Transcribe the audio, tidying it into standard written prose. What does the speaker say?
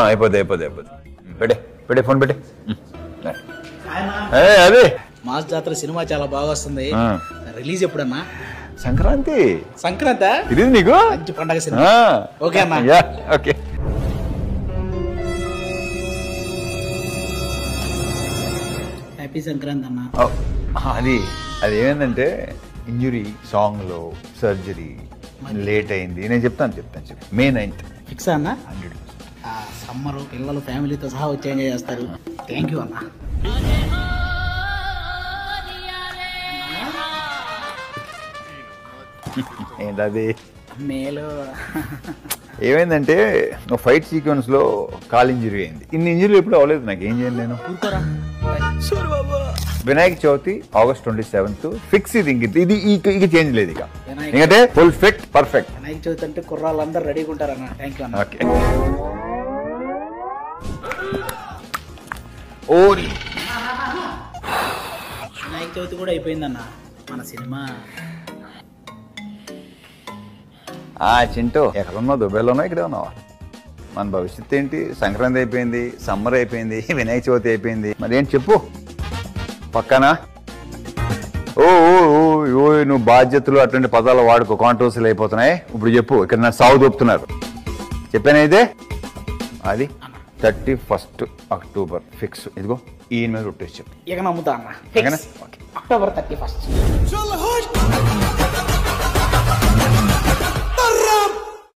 అయిపోద్ది పెట్టే ఫోన్ పెట్టే. అదే మాస్ జాతర సినిమా చాలా బాగా వస్తుంది, రిలీజ్ ఎప్పుడన్నా? సంక్రాంతి. ఇది నీకు మంచి పండగ సినిమా. ఓకే అన్న. ఓకే. హ్యాపీ సంక్రాంతి అన్న. అది ఏమైందంటే ఇంజురీ సాంగ్ లో సర్జరీ లేట్ అయింది. నేను చెప్తాను May 9th ఫిక్స్ అన్న. 100%. సమ్మర్ పిల్లలు ఫ్యామిలీతో సహా వచ్చి ఎంజాయ్ చేస్తారు. థ్యాంక్ యూ అన్న. ఏంటది? మేలు ఏమైందంటే ఫైట్ సీక్వెన్స్ లో కాల్ ఇంజరీ అయింది. ఇన్ని ఇంజరీలు ఎప్పుడు అవ్వలేదు నాకు. ఏం చేయండి నేను? Vinayaka Chavithi August 27th fix. ఇది ఇక చేంజ్ లేదు ఇక. ఎందుకంటే full fit perfect. Vinayaka Chavithi అంటే కుర్రాళ్ళందరూ రెడీగా ఉంటారన్న. థ్యాంక్ యూ అన్న. ఓకే. వినాయక చవితి కూడా అయిపోయిందన్న. మన సినిమా చింటూ ఎక్కడున్నావు? దుబాయ్లోనో ఇక్కడే ఉన్నావా? మన భవిష్యత్తు ఏంటి? సంక్రాంతి అయిపోయింది, సమ్మర్ అయిపోయింది, వినాయక చవితి అయిపోయింది. మరి ఏంటి చెప్పు? పక్కనా? నువ్వు బాధ్యతలు అటువంటి పదాలు వాడుకో, కాంట్రవర్సీలు అయిపోతున్నాయి. ఇప్పుడు చెప్పు. ఇక్కడ నా సాగు దొప్పుతున్నారు. చెప్పాను ఇదే. అది 31st October ఫిక్స్. ఇదిగో ఈయన మీద రొట్టేసి చెప్పు. ఇక నమ్ముతా అన్న. October 31st.